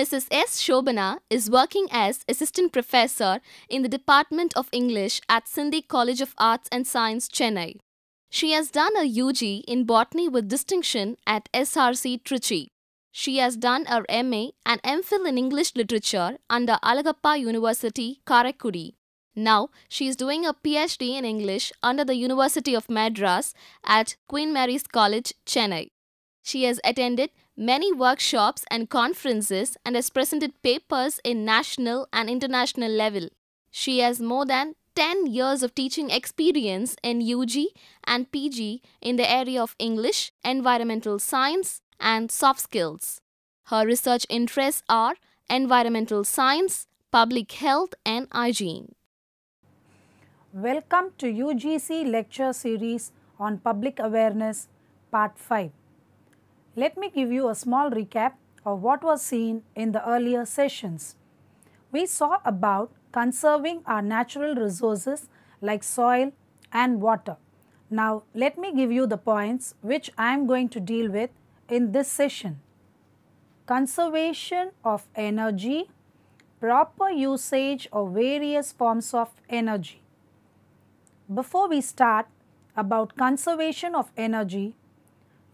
Mrs. S. Shobana is working as Assistant Professor in the Department of English at Sindhi College of Arts and Science, Chennai. She has done a UG in Botany with distinction at SRC Trichy. She has done her MA and MPhil in English Literature under Alagappa University, Karaikudi. Now, she is doing a PhD in English under the University of Madras at Queen Mary's College, Chennai. She has attended many workshops and conferences and has presented papers in national and international level. She has more than 10 years of teaching experience in UG and PG in the area of English, environmental science, and soft skills. Her research interests are environmental science, public health, and hygiene. Welcome to UGC lecture series on public awareness, part 5. Let me give you a small recap of what was seen in the earlier sessions. We saw about conserving our natural resources like soil and water. Now, let me give you the points which I am going to deal with in this session. Conservation of energy, proper usage of various forms of energy. Before we start about conservation of energy,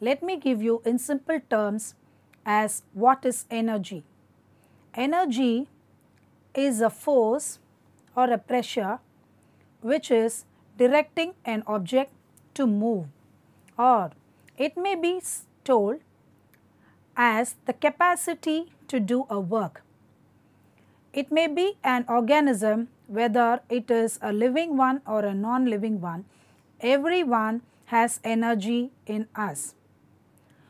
let me give you in simple terms as what is energy. Energy is a force or a pressure which is directing an object to move, or it may be told as the capacity to do a work. It may be an organism, whether it is a living one or a non-living one. Everyone has energy in us.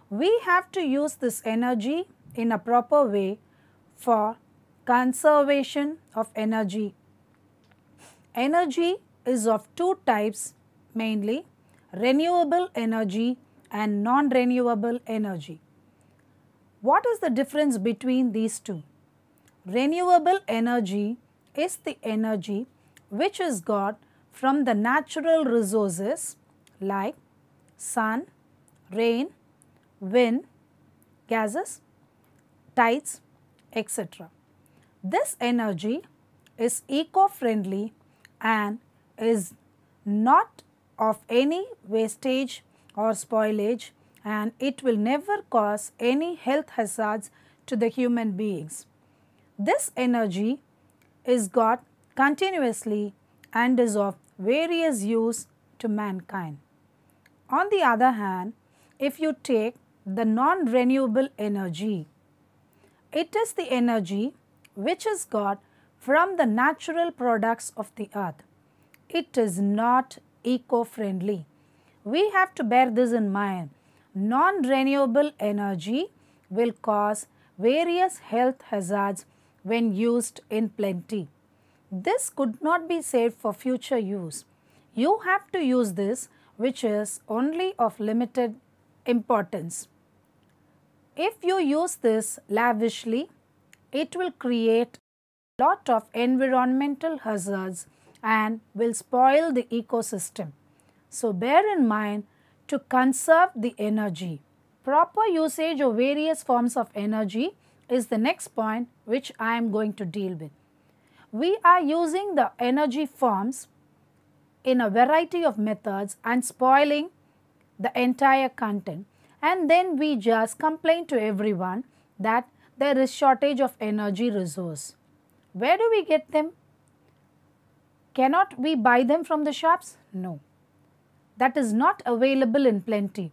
We have to use this energy in a proper way for conservation of energy. Energy is of two types mainly, renewable energy and non-renewable energy. What is the difference between these two? Renewable energy is the energy which is got from the natural resources like sun, rain, wind, gases, tides, etc. This energy is eco-friendly and is not of any wastage or spoilage, and it will never cause any health hazards to the human beings. This energy is got continuously and is of various use to mankind. On the other hand, if you take the non-renewable energy, it is the energy which is got from the natural products of the earth. It is not eco-friendly. We have to bear this in mind. Non-renewable energy will cause various health hazards when used in plenty. This could not be saved for future use. You have to use this which is only of limited importance. If you use this lavishly, it will create a lot of environmental hazards and will spoil the ecosystem. So bear in mind to conserve the energy. Proper usage of various forms of energy is the next point which I am going to deal with. We are using the energy forms in a variety of methods and spoiling the entire content, and then we just complain to everyone that there is shortage of energy resource. Where do we get them? Cannot we buy them from the shops? No. That is not available in plenty.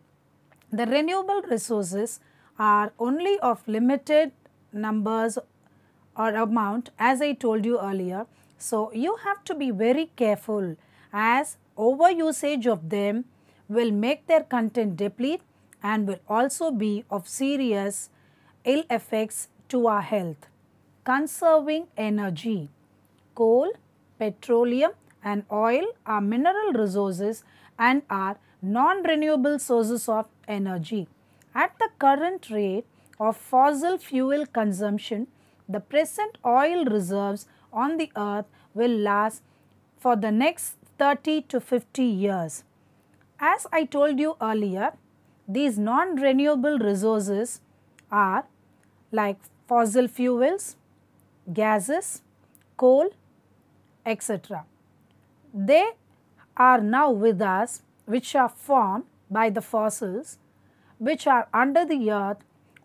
The renewable resources are only of limited numbers or amount, as I told you earlier. So you have to be very careful, as overusage of them will make their content deplete and will also be of serious ill effects to our health. Conserving energy. Coal, petroleum and oil are mineral resources and are non-renewable sources of energy. At the current rate of fossil fuel consumption, the present oil reserves on the earth will last for the next 30 to 50 years. As I told you earlier, these non-renewable resources are like fossil fuels, gases, coal, etc. They are now with us, which are formed by the fossils which are under the earth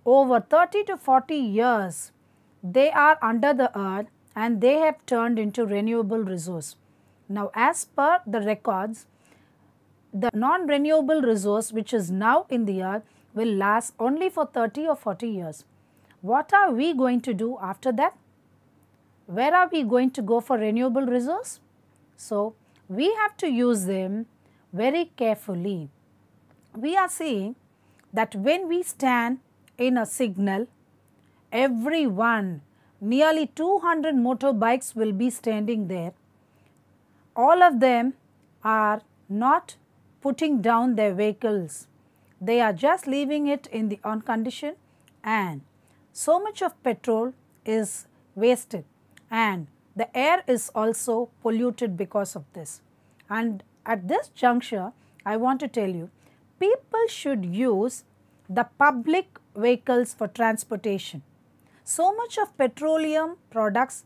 over 30 to 40 years. They are under the earth and they have turned into renewable resource. Now, as per the records, the non-renewable resource which is now in the earth will last only for 30 or 40 years. What are we going to do after that? Where are we going to go for renewable resource? So, we have to use them very carefully. We are seeing that when we stand in a signal, everyone, nearly 200 motorbikes will be standing there. All of them are not putting down their vehicles. They are just leaving it in the on condition, and so much of petrol is wasted and the air is also polluted because of this. And at this juncture, I want to tell you, people should use the public vehicles for transportation. So much of petroleum products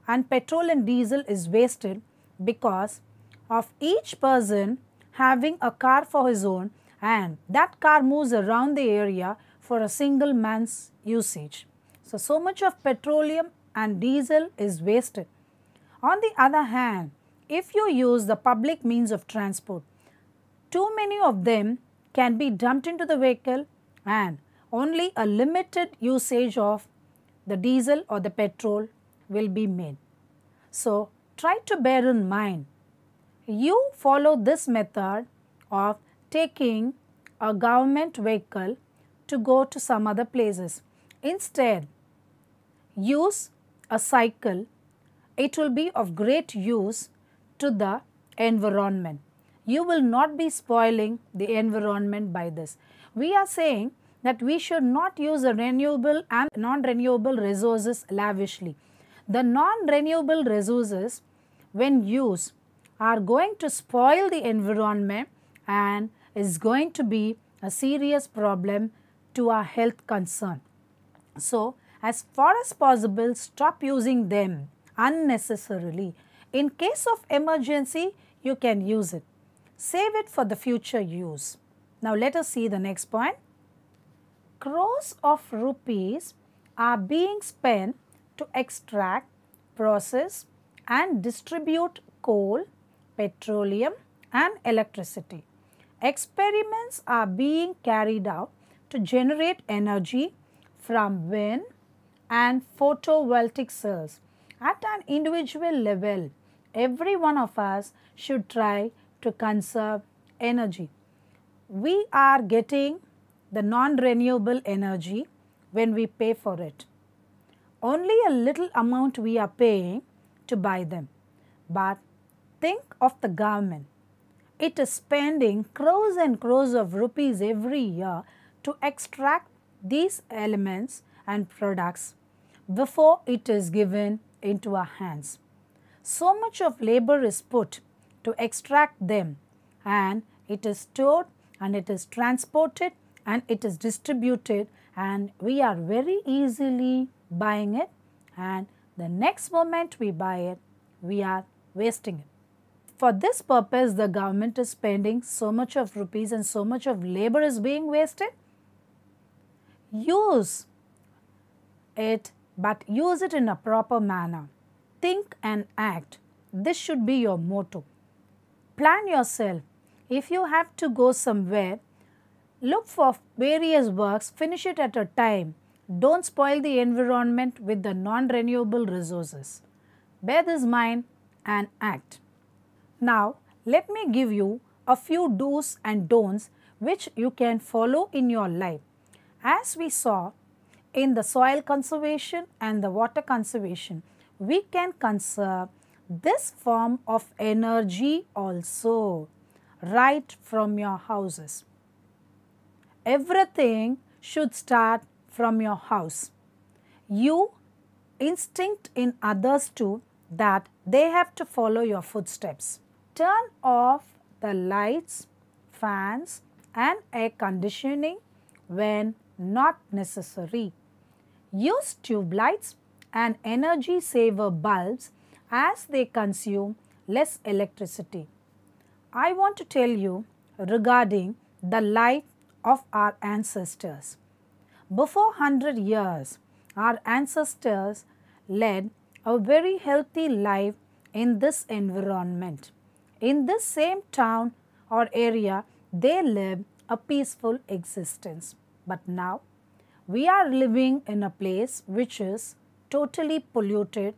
and petrol and diesel is wasted because of each person having a car for his own, and that car moves around the area for a single man's usage. So much of petroleum and diesel is wasted. On the other hand, if you use the public means of transport, too many of them can be dumped into the vehicle and only a limited usage of the diesel or the petrol will be made. So, try to bear in mind, you follow this method of taking a government vehicle to go to some other places. Instead, use a cycle. It will be of great use to the environment. You will not be spoiling the environment by this. We are saying that we should not use the renewable and non-renewable resources lavishly. The non-renewable resources, when used, are going to spoil the environment and is going to be a serious problem to our health concern. So, as far as possible, stop using them unnecessarily. In case of emergency, you can use it. Save it for the future use. Now, let us see the next point. Crores of rupees are being spent to extract, process and distribute coal, petroleum and electricity. Experiments are being carried out to generate energy from wind and photovoltaic cells. At an individual level, every one of us should try to conserve energy. We are getting the non-renewable energy when we pay for it. Only a little amount we are paying to buy them. But think of the government. It is spending crores and crores of rupees every year to extract these elements and products before it is given into our hands. So much of labor is put to extract them, and it is stored and it is transported and it is distributed, and we are very easily buying it, and the next moment we buy it, we are wasting it. For this purpose, the government is spending so much of rupees and so much of labor is being wasted. Use it, but use it in a proper manner. Think and act. This should be your motto. Plan yourself. If you have to go somewhere, look for various works, finish it at a time. Don't spoil the environment with the non-renewable resources. Bear this in mind and act. Now, let me give you a few do's and don'ts which you can follow in your life. As we saw in the soil conservation and the water conservation, we can conserve this form of energy also right from your houses. Everything should start from your house. You instinct in others too that they have to follow your footsteps. Turn off the lights, fans and air conditioning when not necessary. Use tube lights and energy saver bulbs as they consume less electricity. I want to tell you regarding the life of our ancestors. Before 100 years, our ancestors led a very healthy life in this environment. In this same town or area, they lived a peaceful existence. But now, we are living in a place which is totally polluted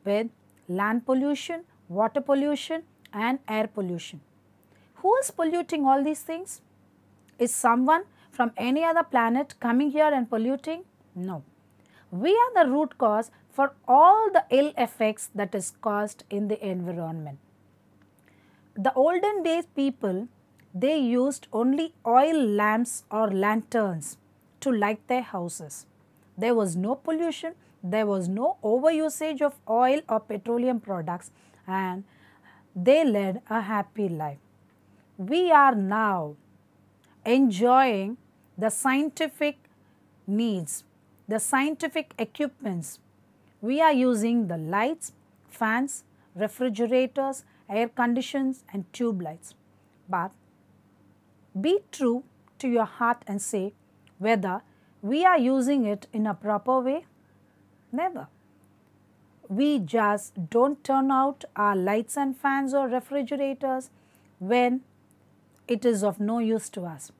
with land pollution, water pollution and air pollution. Who is polluting all these things? Is someone from any other planet coming here and polluting? No. We are the root cause for all the ill effects that is caused in the environment. The olden days people, they used only oil lamps or lanterns to light their houses. There was no pollution, there was no overusage of oil or petroleum products, and they led a happy life. We are now enjoying the scientific needs, the scientific equipments. We are using the lights, fans, refrigerators, air conditions and tube lights. But be true to your heart and say whether we are using it in a proper way. Never. We just don't turn out our lights and fans or refrigerators when it is of no use to us.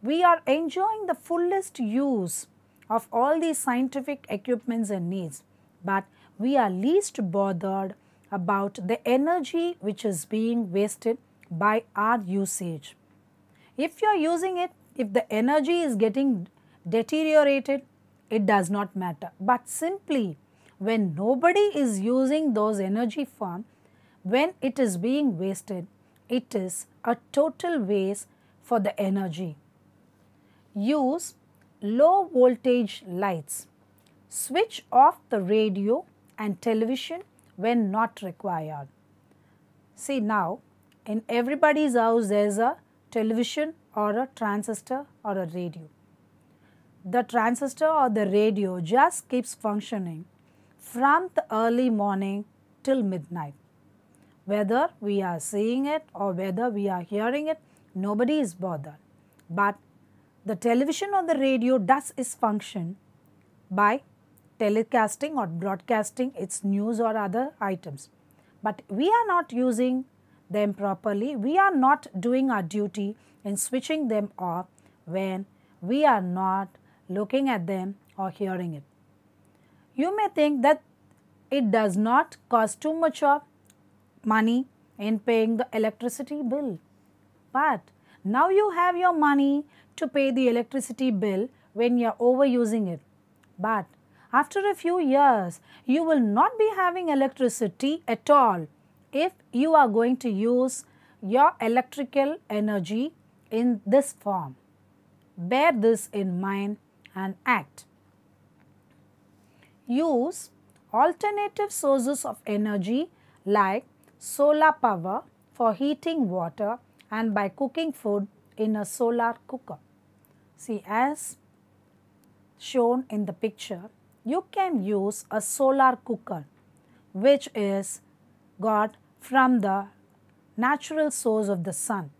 We are enjoying the fullest use of all these scientific equipments and needs, but we are least bothered about the energy which is being wasted by our usage. If you are using it, if the energy is getting deteriorated, it does not matter. But simply when nobody is using those energy form, when it is being wasted, it is a total waste for the energy. Use low voltage lights. Switch off the radio and television when not required. See now, in everybody's house there is a television or a transistor or a radio. The transistor or the radio just keeps functioning from the early morning till midnight. Whether we are seeing it or whether we are hearing it, nobody is bothered. But the television or the radio does its function by telecasting or broadcasting its news or other items. But we are not using them properly. We are not doing our duty in switching them off when we are not looking at them or hearing it. You may think that it does not cost too much of money in paying the electricity bill. But now you have your money to pay the electricity bill when you are overusing it. But after a few years, you will not be having electricity at all if you are going to use your electrical energy in this form. Bear this in mind and act. Use alternative sources of energy like solar power for heating water and by cooking food in a solar cooker. See, as shown in the picture, you can use a solar cooker which is got from the natural source of the sun.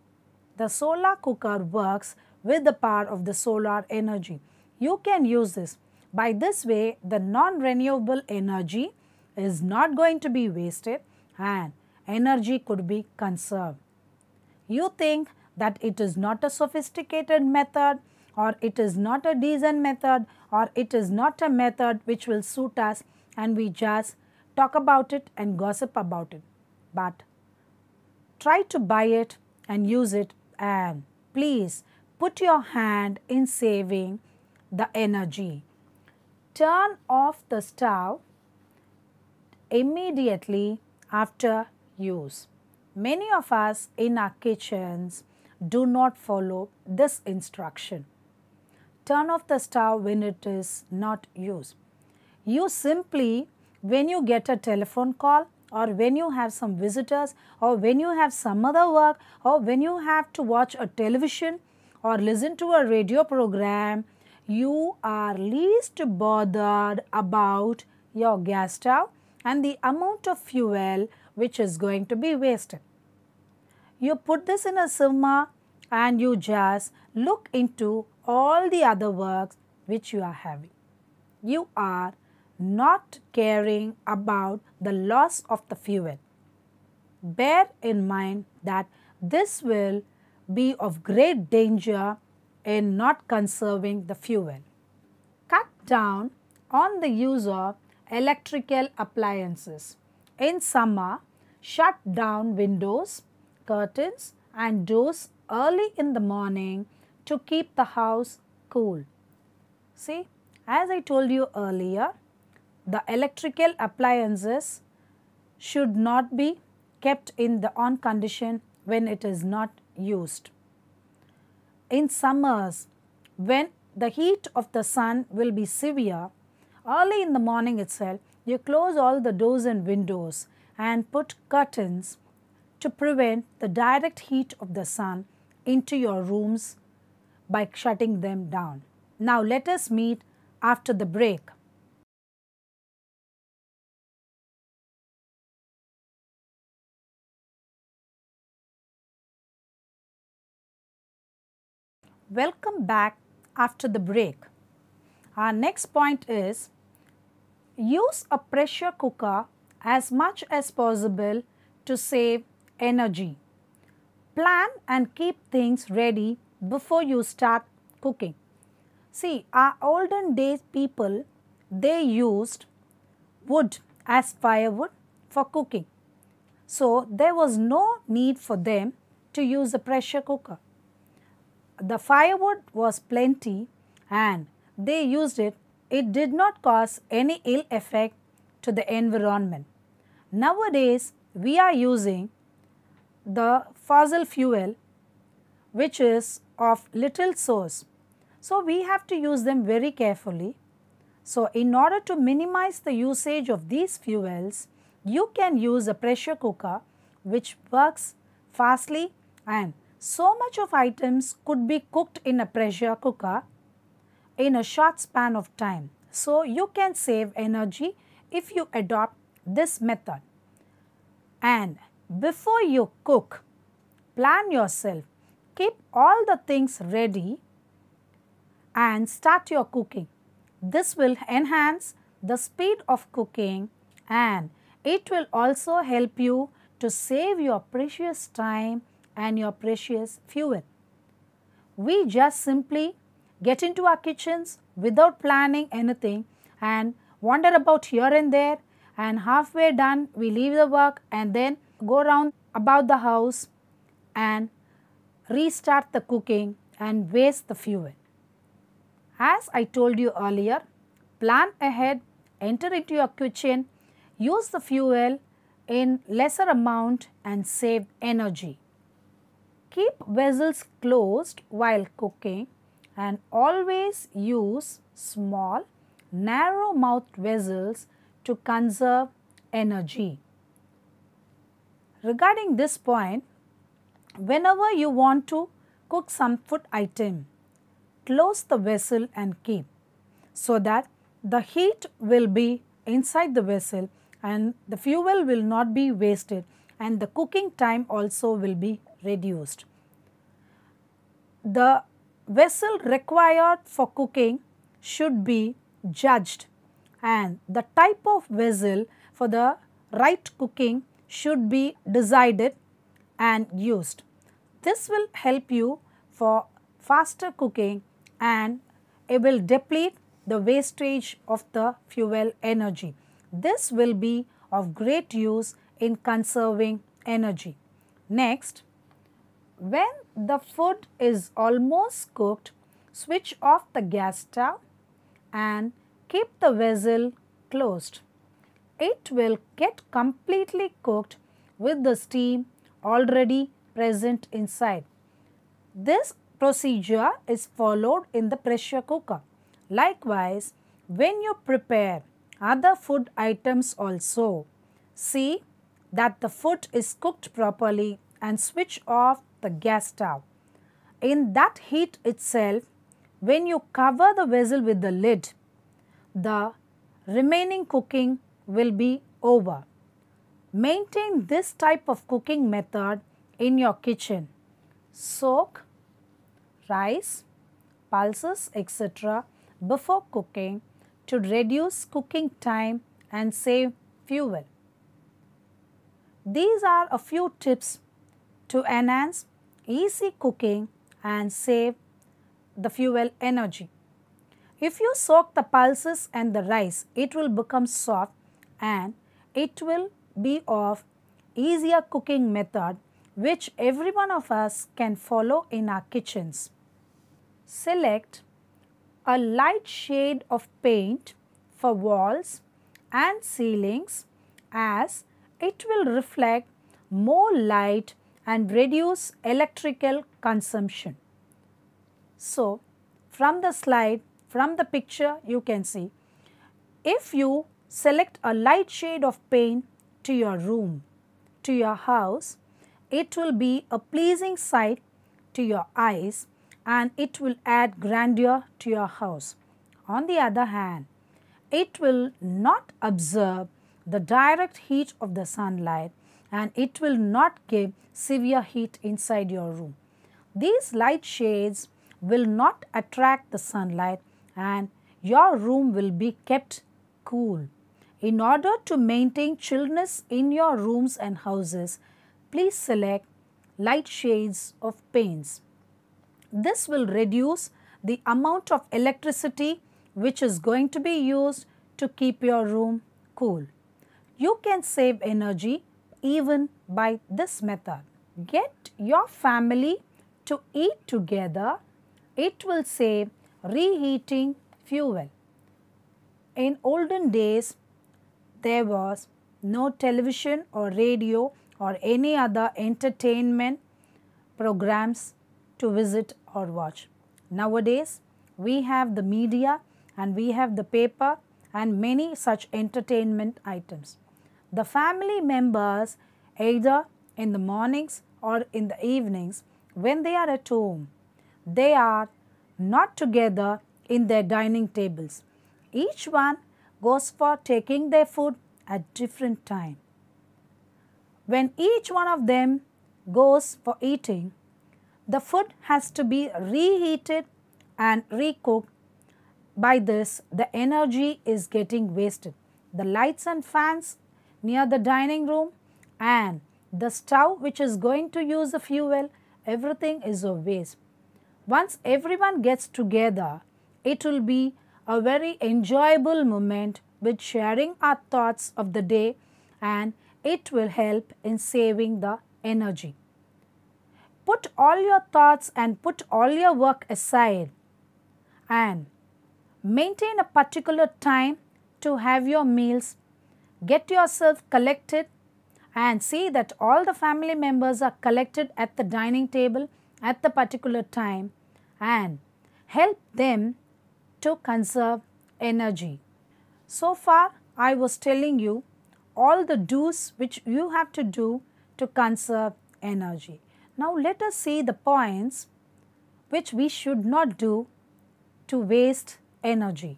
The solar cooker works with the power of the solar energy. You can use this. By this way, the non-renewable energy is not going to be wasted and energy could be conserved. You think that it is not a sophisticated method or it is not a decent method or it is not a method which will suit us and we just talk about it and gossip about it. But try to buy it and use it and please put your hand in saving the energy. Turn off the stove immediately after use. Many of us in our kitchens do not follow this instruction. Turn off the stove when it is not used. You simply, when you get a telephone call or when you have some visitors or when you have some other work or when you have to watch a television or listen to a radio program, you are least bothered about your gas stove and the amount of fuel which is going to be wasted. You put this in a simmer and you just look into all the other works which you are having. You are not caring about the loss of the fuel. Bear in mind that this will be of great danger in not conserving the fuel. Cut down on the use of electrical appliances. In summer, shut down windows, curtains and doors early in the morning to keep the house cool. See, as I told you earlier, the electrical appliances should not be kept in the on condition when it is not used. In summers, when the heat of the sun will be severe, early in the morning itself, you close all the doors and windows and put curtains to prevent the direct heat of the sun into your rooms by shutting them down. Now let us meet after the break. Welcome back after the break. Our next point is use a pressure cooker as much as possible to save energy. Plan and keep things ready before you start cooking. See, our olden days people, they used wood as firewood for cooking. So, there was no need for them to use a pressure cooker. The firewood was plenty and they used it. It did not cause any ill effect to the environment. Nowadays, we are using the fossil fuel which is of little source. So, we have to use them very carefully. So, in order to minimize the usage of these fuels, you can use a pressure cooker which works fastly and so much of items could be cooked in a pressure cooker in a short span of time. So, you can save energy if you adopt this method. And before you cook, plan yourself, keep all the things ready and start your cooking. This will enhance the speed of cooking and it will also help you to save your precious time and your precious fuel. We just simply get into our kitchens without planning anything and wander about here and there, and halfway done we leave the work and then go around about the house and restart the cooking and waste the fuel. As I told you earlier, plan ahead, enter into your kitchen, use the fuel in lesser amount and save energy. Keep vessels closed while cooking and always use small, narrow-mouthed vessels to conserve energy. Regarding this point, whenever you want to cook some food item, close the vessel and keep so that the heat will be inside the vessel and the fuel will not be wasted and the cooking time also will be reduced. The vessel required for cooking should be judged and the type of vessel for the right cooking should be decided and used. This will help you for faster cooking and it will deplete the wastage of the fuel energy. This will be of great use in conserving energy. Next, when the food is almost cooked, switch off the gas stove and keep the vessel closed. It will get completely cooked with the steam already present inside. This procedure is followed in the pressure cooker. Likewise, when you prepare other food items also, see that the food is cooked properly and switch off the gas stove. In that heat itself, when you cover the vessel with the lid, the remaining cooking will be over. Maintain this type of cooking method in your kitchen. Soak rice, pulses, etc. before cooking to reduce cooking time and save fuel. These are a few tips to enhance easy cooking and save the fuel energy. If you soak the pulses and the rice, it will become soft and it will be of easier cooking method which every one of us can follow in our kitchens. Select a light shade of paint for walls and ceilings as it will reflect more light and reduce electrical consumption. So, from the slide, from the picture you can see, if you select a light shade of paint to your room, to your house, it will be a pleasing sight to your eyes and it will add grandeur to your house. On the other hand, it will not absorb the direct heat of the sunlight and it will not give severe heat inside your room. These light shades will not attract the sunlight and your room will be kept cool. In order to maintain chillness in your rooms and houses, please select light shades of paints. This will reduce the amount of electricity which is going to be used to keep your room cool. You can save energy even by this method. Get your family to eat together. It will save reheating fuel. In olden days, there was no television or radio or any other entertainment programs to visit or watch. Nowadays, we have the media and we have the paper and many such entertainment items. The family members, either in the mornings or in the evenings, when they are at home, they are not together in their dining tables. Each one goes for taking their food at different time. When each one of them goes for eating, the food has to be reheated and recooked. By this, the energy is getting wasted. The lights and fans near the dining room and the stove which is going to use the fuel, everything is a waste. Once everyone gets together, it will be a very enjoyable moment with sharing our thoughts of the day and it will help in saving the energy. Put all your thoughts and put all your work aside and maintain a particular time to have your meals. Get yourself collected and see that all the family members are collected at the dining table at the particular time and help them to conserve energy. So far, I was telling you all the do's which you have to do to conserve energy. Now, let us see the points which we should not do to waste energy.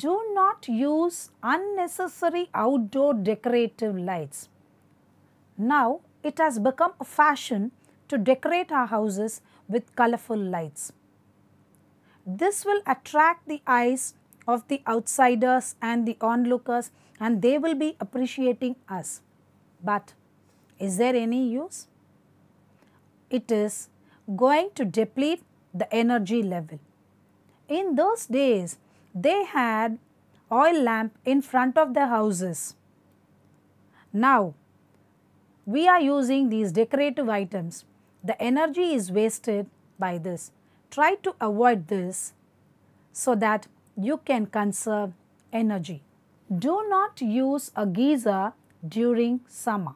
Do not use unnecessary outdoor decorative lights. Now, it has become a fashion to decorate our houses with colorful lights. This will attract the eyes of the outsiders and the onlookers and they will be appreciating us. But is there any use? It is going to deplete the energy level. In those days, they had oil lamp in front of their houses. Now, we are using these decorative items. The energy is wasted by this. Try to avoid this so that you can conserve energy. Do not use a geyser during summer.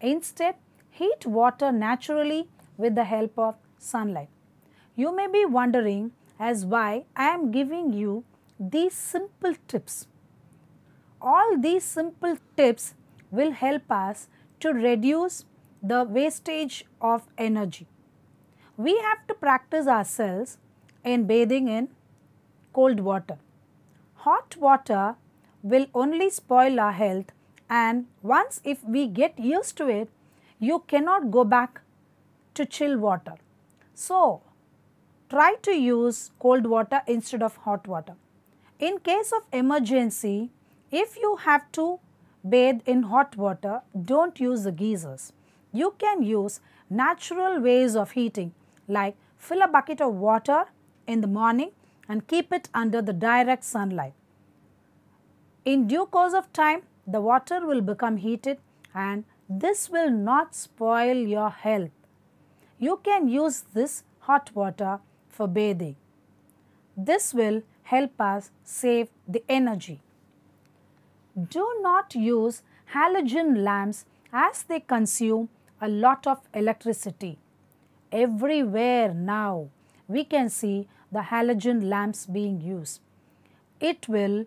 Instead, heat water naturally with the help of sunlight. You may be wondering as why I am giving you these simple tips. All these simple tips will help us to reduce the wastage of energy. We have to practice ourselves in bathing in cold water. Hot water will only spoil our health, and once if we get used to it, you cannot go back to chill water. So, try to use cold water instead of hot water. In case of emergency, if you have to bathe in hot water, don't use the geysers. You can use natural ways of heating, like fill a bucket of water in the morning and keep it under the direct sunlight. In due course of time, the water will become heated and this will not spoil your health. You can use this hot water for bathing. This will help us save the energy. Do not use halogen lamps as they consume a lot of electricity. Everywhere now we can see the halogen lamps being used. It will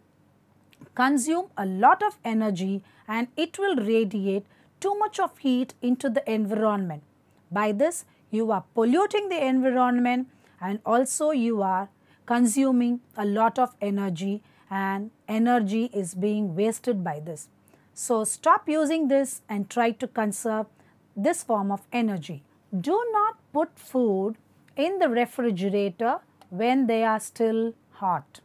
consume a lot of energy and it will radiate too much of heat into the environment. By this, you are polluting the environment and also you are consuming a lot of energy, and energy is being wasted by this. So, stop using this and try to conserve this form of energy. Do not put food in the refrigerator when they are still hot.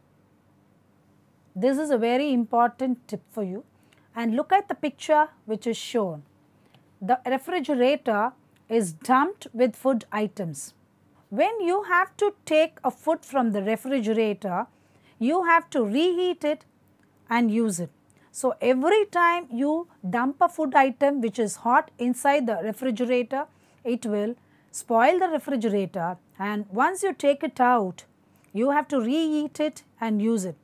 This is a very important tip for you, and look at the picture which is shown. The refrigerator is dumped with food items. When you have to take a food from the refrigerator, you have to reheat it and use it. So, every time you dump a food item which is hot inside the refrigerator, it will spoil the refrigerator, and once you take it out, you have to reheat it and use it.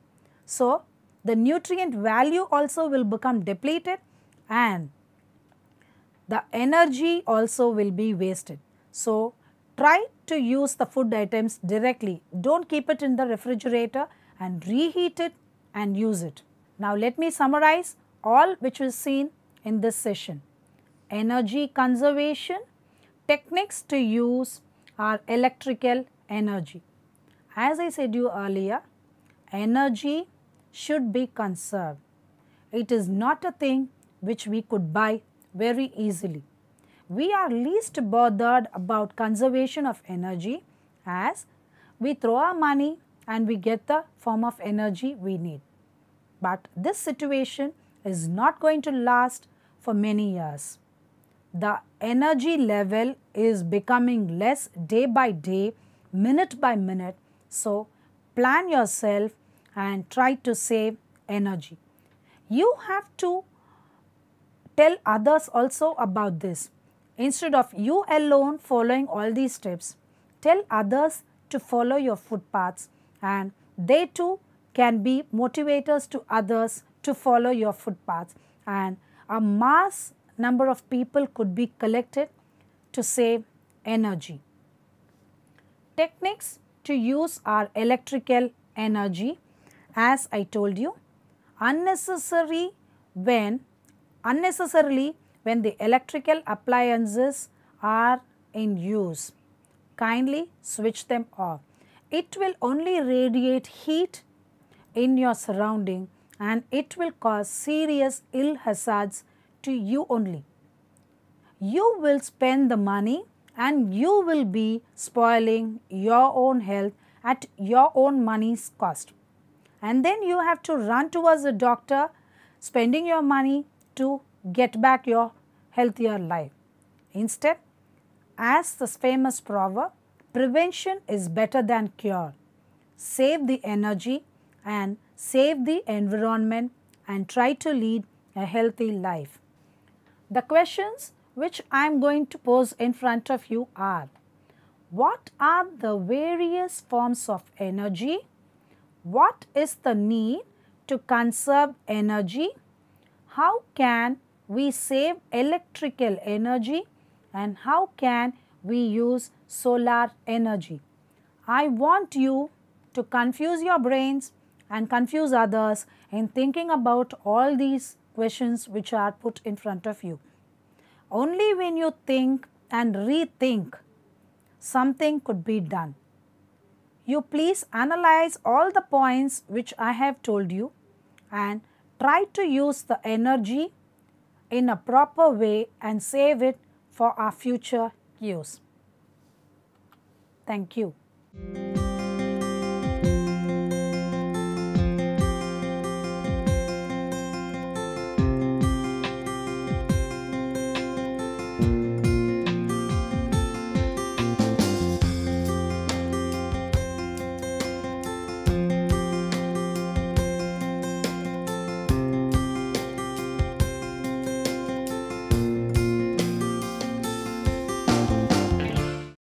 So, the nutrient value also will become depleted and the energy also will be wasted. So, try to use the food items directly. Don't keep it in the refrigerator and reheat it and use it. Now, let me summarize all which was seen in this session. Energy conservation, techniques to use our electrical energy. As I said you earlier, energy should be conserved. It is not a thing which we could buy very easily. We are least bothered about conservation of energy as we throw our money and we get the form of energy we need. But this situation is not going to last for many years. The energy level is becoming less day by day, minute by minute. So, plan yourself and try to save energy. You have to tell others also about this. Instead of you alone following all these steps, tell others to follow your footpaths and they too can be motivators to others to follow your footpaths, and a mass number of people could be collected to save energy. Techniques to use our electrical energy, as I told you, unnecessarily when the electrical appliances are in use, kindly switch them off. It will only radiate heat in your surrounding and it will cause serious ill hazards to you only. You will spend the money and you will be spoiling your own health at your own money's cost. And then you have to run towards a doctor, spending your money to get back your healthier life. Instead, as the famous proverb, prevention is better than cure. Save the energy and save the environment and try to lead a healthy life. The questions which I am going to pose in front of you are: what are the various forms of energy? What is the need to conserve energy? How can we save electrical energy? And how can we use solar energy? I want you to confuse your brains and confuse others in thinking about all these questions which are put in front of you. Only when you think and rethink, something could be done. you please analyze all the points which I have told you and try to use the energy in a proper way and save it for our future use. Thank you.